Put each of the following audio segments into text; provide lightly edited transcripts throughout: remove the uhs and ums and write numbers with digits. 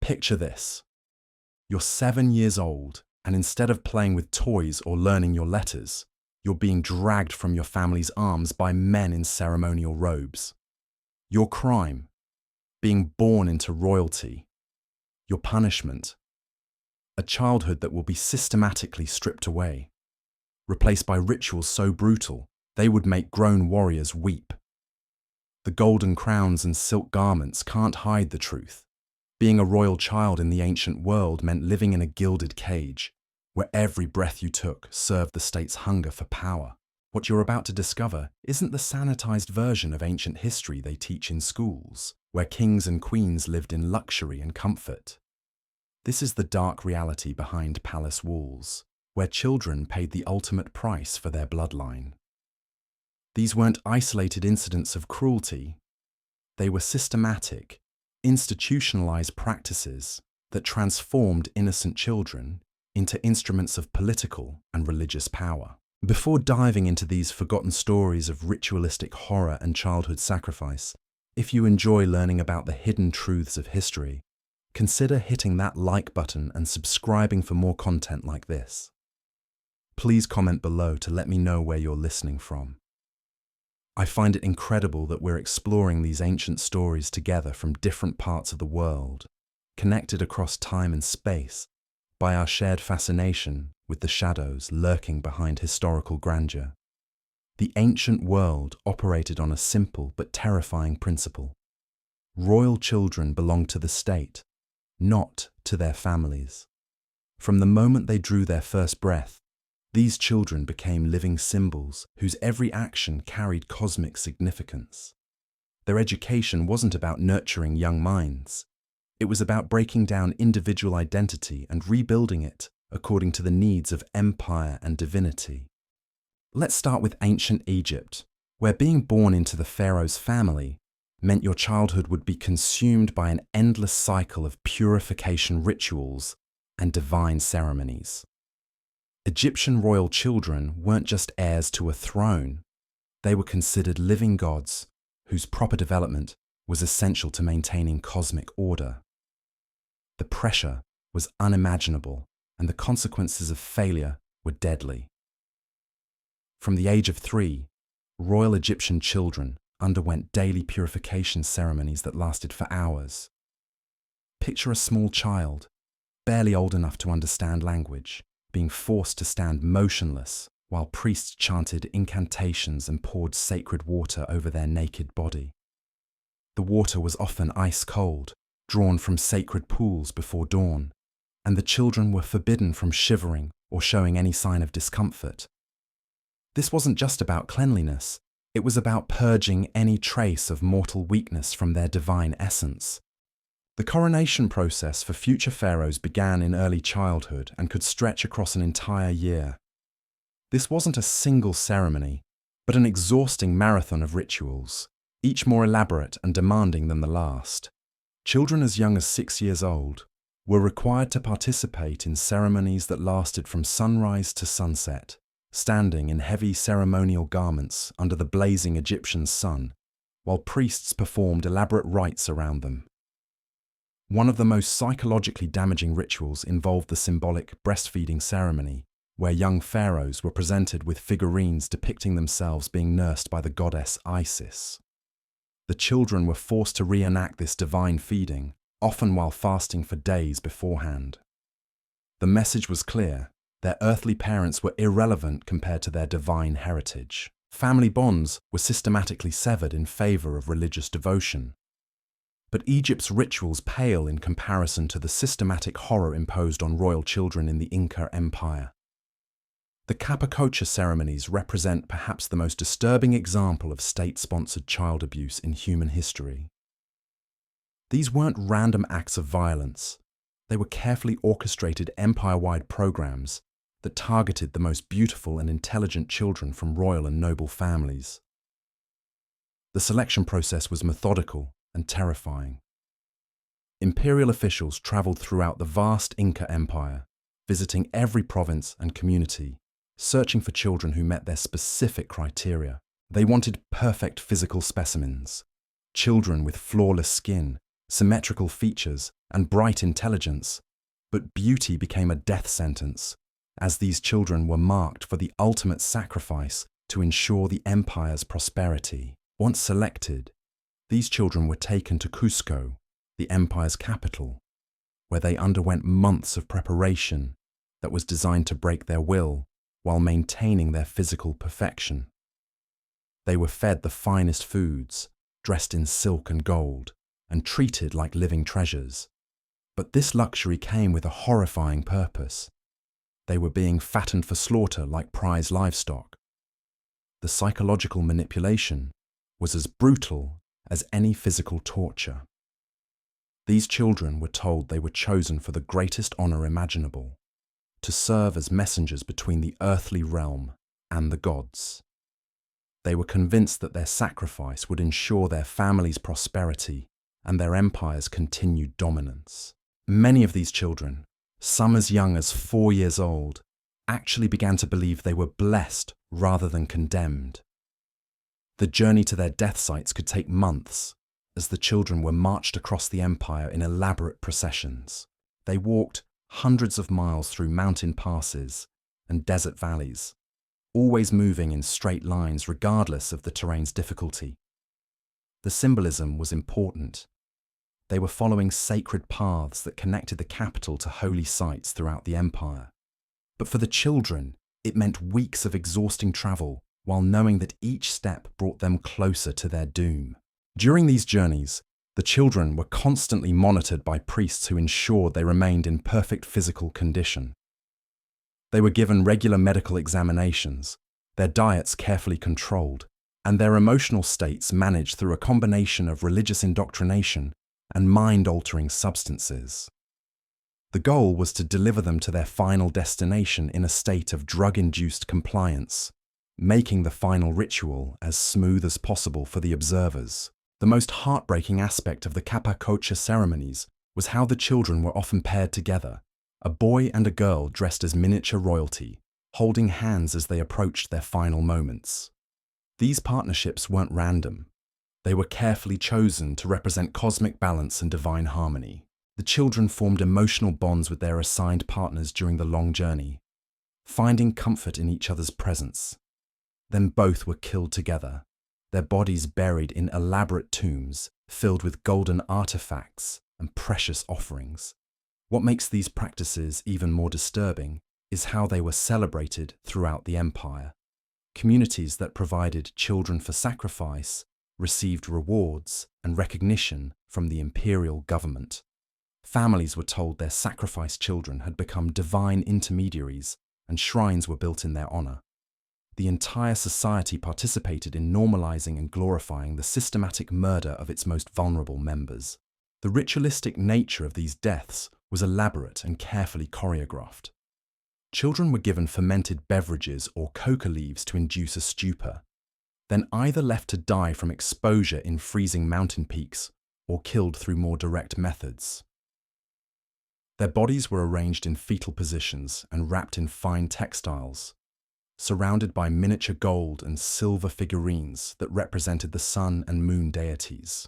Picture this. You're 7 years old, and instead of playing with toys or learning your letters, you're being dragged from your family's arms by men in ceremonial robes. Your crime: being born into royalty. Your punishment: a childhood that will be systematically stripped away, replaced by rituals so brutal they would make grown warriors weep. The golden crowns and silk garments can't hide the truth. Being a royal child in the ancient world meant living in a gilded cage, where every breath you took served the state's hunger for power. What you're about to discover isn't the sanitized version of ancient history they teach in schools, where kings and queens lived in luxury and comfort. This is the dark reality behind palace walls, where children paid the ultimate price for their bloodline. These weren't isolated incidents of cruelty. They were systematic, institutionalized practices that transformed innocent children into instruments of political and religious power. Before diving into these forgotten stories of ritualistic horror and childhood sacrifice, if you enjoy learning about the hidden truths of history, consider hitting that like button and subscribing for more content like this. Please comment below to let me know where you're listening from. I find it incredible that we're exploring these ancient stories together from different parts of the world, connected across time and space by our shared fascination with the shadows lurking behind historical grandeur. The ancient world operated on a simple but terrifying principle. Royal children belonged to the state, not to their families. From the moment they drew their first breath, these children became living symbols whose every action carried cosmic significance. Their education wasn't about nurturing young minds. It was about breaking down individual identity and rebuilding it according to the needs of empire and divinity. Let's start with ancient Egypt, where being born into the pharaoh's family meant your childhood would be consumed by an endless cycle of purification rituals and divine ceremonies. Egyptian royal children weren't just heirs to a throne. They were considered living gods whose proper development was essential to maintaining cosmic order. The pressure was unimaginable, and the consequences of failure were deadly. From the age of 3, royal Egyptian children underwent daily purification ceremonies that lasted for hours. Picture a small child, barely old enough to understand language, being forced to stand motionless while priests chanted incantations and poured sacred water over their naked body. The water was often ice cold, drawn from sacred pools before dawn, and the children were forbidden from shivering or showing any sign of discomfort. This wasn't just about cleanliness, it was about purging any trace of mortal weakness from their divine essence. The coronation process for future pharaohs began in early childhood and could stretch across an entire year. This wasn't a single ceremony, but an exhausting marathon of rituals, each more elaborate and demanding than the last. Children as young as 6 years old were required to participate in ceremonies that lasted from sunrise to sunset, standing in heavy ceremonial garments under the blazing Egyptian sun, while priests performed elaborate rites around them. One of the most psychologically damaging rituals involved the symbolic breastfeeding ceremony, where young pharaohs were presented with figurines depicting themselves being nursed by the goddess Isis. The children were forced to reenact this divine feeding, often while fasting for days beforehand. The message was clear: their earthly parents were irrelevant compared to their divine heritage. Family bonds were systematically severed in favor of religious devotion. But Egypt's rituals pale in comparison to the systematic horror imposed on royal children in the Inca Empire. The Capacocha ceremonies represent perhaps the most disturbing example of state-sponsored child abuse in human history. These weren't random acts of violence. They were carefully orchestrated empire-wide programs that targeted the most beautiful and intelligent children from royal and noble families. The selection process was methodical and terrifying. Imperial officials traveled throughout the vast Inca Empire, visiting every province and community, searching for children who met their specific criteria. They wanted perfect physical specimens, children with flawless skin, symmetrical features, and bright intelligence, but beauty became a death sentence, as these children were marked for the ultimate sacrifice to ensure the empire's prosperity. Once selected, these children were taken to Cusco, the empire's capital, where they underwent months of preparation that was designed to break their will while maintaining their physical perfection. They were fed the finest foods, dressed in silk and gold, and treated like living treasures. But this luxury came with a horrifying purpose. They were being fattened for slaughter like prize livestock. The psychological manipulation was as brutal as any physical torture. These children were told they were chosen for the greatest honor imaginable, to serve as messengers between the earthly realm and the gods. They were convinced that their sacrifice would ensure their family's prosperity and their empire's continued dominance. Many of these children, some as young as 4 years old, actually began to believe they were blessed rather than condemned. The journey to their death sites could take months, as the children were marched across the empire in elaborate processions. They walked hundreds of miles through mountain passes and desert valleys, always moving in straight lines regardless of the terrain's difficulty. The symbolism was important. They were following sacred paths that connected the capital to holy sites throughout the empire. But for the children, it meant weeks of exhausting travel, while knowing that each step brought them closer to their doom. During these journeys, the children were constantly monitored by priests who ensured they remained in perfect physical condition. They were given regular medical examinations, their diets carefully controlled, and their emotional states managed through a combination of religious indoctrination and mind-altering substances. The goal was to deliver them to their final destination in a state of drug-induced compliance, making the final ritual as smooth as possible for the observers. The most heartbreaking aspect of the Capacocha ceremonies was how the children were often paired together, a boy and a girl dressed as miniature royalty, holding hands as they approached their final moments. These partnerships weren't random. They were carefully chosen to represent cosmic balance and divine harmony. The children formed emotional bonds with their assigned partners during the long journey, finding comfort in each other's presence. Then both were killed together, their bodies buried in elaborate tombs filled with golden artifacts and precious offerings. What makes these practices even more disturbing is how they were celebrated throughout the empire. Communities that provided children for sacrifice received rewards and recognition from the imperial government. Families were told their sacrificed children had become divine intermediaries, and shrines were built in their honor. The entire society participated in normalizing and glorifying the systematic murder of its most vulnerable members. The ritualistic nature of these deaths was elaborate and carefully choreographed. Children were given fermented beverages or coca leaves to induce a stupor, then either left to die from exposure in freezing mountain peaks or killed through more direct methods. Their bodies were arranged in fetal positions and wrapped in fine textiles, surrounded by miniature gold and silver figurines that represented the sun and moon deities.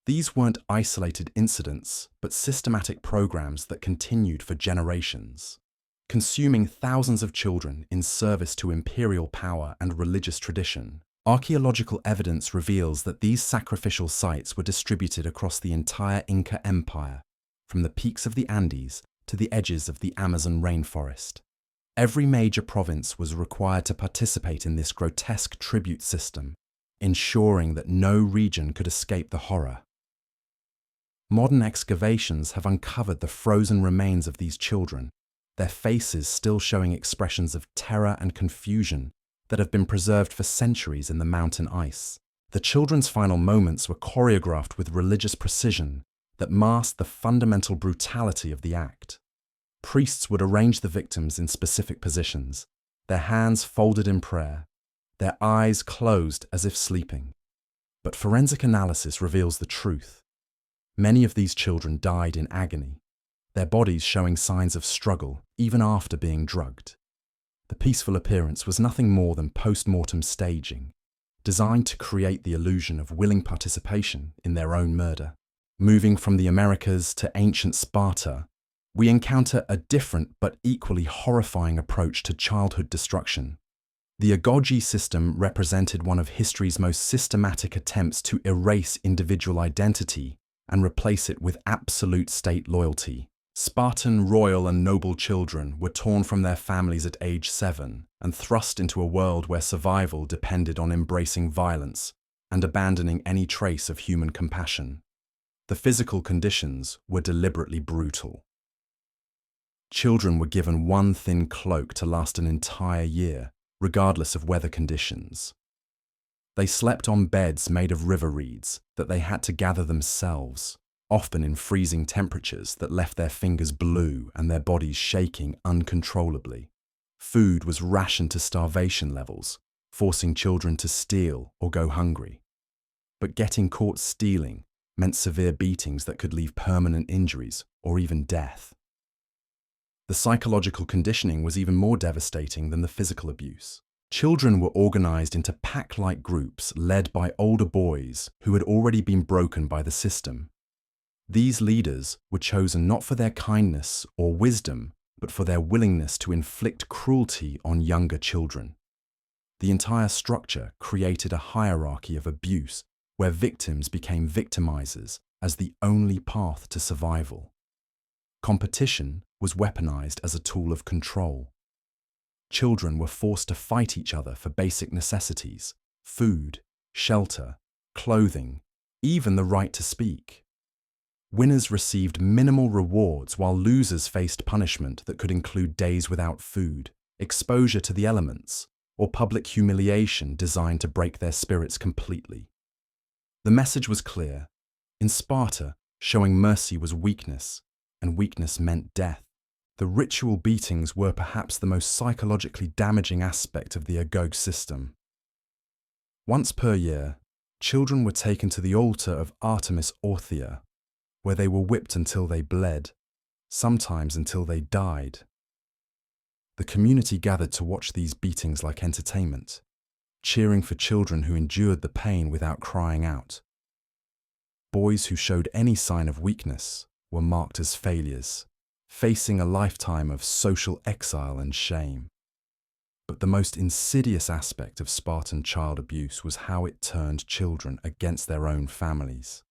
These weren't isolated incidents, but systematic programs that continued for generations, consuming thousands of children in service to imperial power and religious tradition. Archaeological evidence reveals that these sacrificial sites were distributed across the entire Inca Empire, from the peaks of the Andes to the edges of the Amazon rainforest. Every major province was required to participate in this grotesque tribute system, ensuring that no region could escape the horror. Modern excavations have uncovered the frozen remains of these children, their faces still showing expressions of terror and confusion that have been preserved for centuries in the mountain ice. The children's final moments were choreographed with religious precision that masked the fundamental brutality of the act. Priests would arrange the victims in specific positions, their hands folded in prayer, their eyes closed as if sleeping. But forensic analysis reveals the truth. Many of these children died in agony, their bodies showing signs of struggle even after being drugged. The peaceful appearance was nothing more than post-mortem staging, designed to create the illusion of willing participation in their own murder. Moving from the Americas to ancient Sparta, we encounter a different but equally horrifying approach to childhood destruction. The agoge system represented one of history's most systematic attempts to erase individual identity and replace it with absolute state loyalty. Spartan royal and noble children were torn from their families at age 7 and thrust into a world where survival depended on embracing violence and abandoning any trace of human compassion. The physical conditions were deliberately brutal. Children were given one thin cloak to last an entire year, regardless of weather conditions. They slept on beds made of river reeds that they had to gather themselves, often in freezing temperatures that left their fingers blue and their bodies shaking uncontrollably. Food was rationed to starvation levels, forcing children to steal or go hungry. But getting caught stealing meant severe beatings that could leave permanent injuries or even death. The psychological conditioning was even more devastating than the physical abuse. Children were organized into pack-like groups led by older boys who had already been broken by the system. These leaders were chosen not for their kindness or wisdom, but for their willingness to inflict cruelty on younger children. The entire structure created a hierarchy of abuse where victims became victimizers as the only path to survival. Competition was weaponized as a tool of control. Children were forced to fight each other for basic necessities: food, shelter, clothing, even the right to speak. Winners received minimal rewards while losers faced punishment that could include days without food, exposure to the elements, or public humiliation designed to break their spirits completely. The message was clear. In Sparta, showing mercy was weakness, and weakness meant death. The ritual beatings were perhaps the most psychologically damaging aspect of the agoge system. Once per year, children were taken to the altar of Artemis Orthia, where they were whipped until they bled, sometimes until they died. The community gathered to watch these beatings like entertainment, cheering for children who endured the pain without crying out. Boys who showed any sign of weakness were marked as failures, facing a lifetime of social exile and shame. But the most insidious aspect of Spartan child abuse was how it turned children against their own families.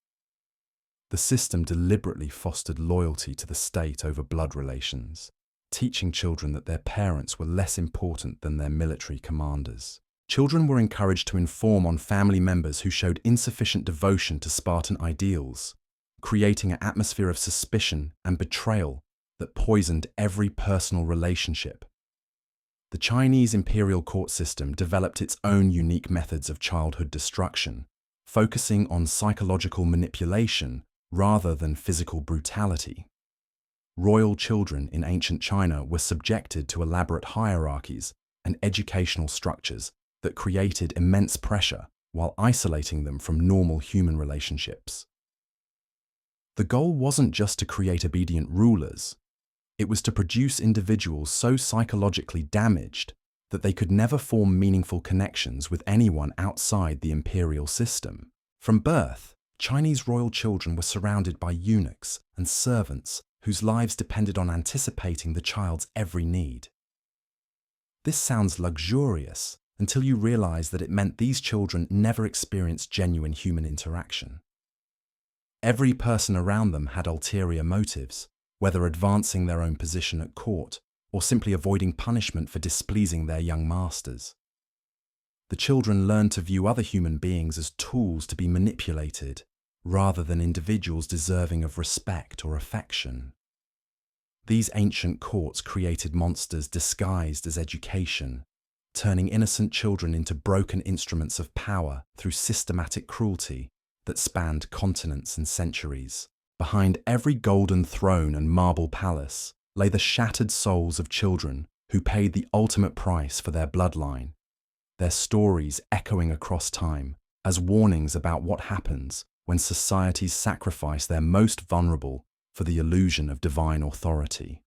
The system deliberately fostered loyalty to the state over blood relations, teaching children that their parents were less important than their military commanders. Children were encouraged to inform on family members who showed insufficient devotion to Spartan ideals, creating an atmosphere of suspicion and betrayal that poisoned every personal relationship. The Chinese imperial court system developed its own unique methods of childhood destruction, focusing on psychological manipulation rather than physical brutality. Royal children in ancient China were subjected to elaborate hierarchies and educational structures that created immense pressure while isolating them from normal human relationships. The goal wasn't just to create obedient rulers. It was to produce individuals so psychologically damaged that they could never form meaningful connections with anyone outside the imperial system. From birth, Chinese royal children were surrounded by eunuchs and servants whose lives depended on anticipating the child's every need. This sounds luxurious until you realize that it meant these children never experienced genuine human interaction. Every person around them had ulterior motives, whether advancing their own position at court or simply avoiding punishment for displeasing their young masters. The children learned to view other human beings as tools to be manipulated, rather than individuals deserving of respect or affection. These ancient courts created monsters disguised as education, turning innocent children into broken instruments of power through systematic cruelty that spanned continents and centuries. Behind every golden throne and marble palace lay the shattered souls of children who paid the ultimate price for their bloodline, their stories echoing across time as warnings about what happens when societies sacrifice their most vulnerable for the illusion of divine authority.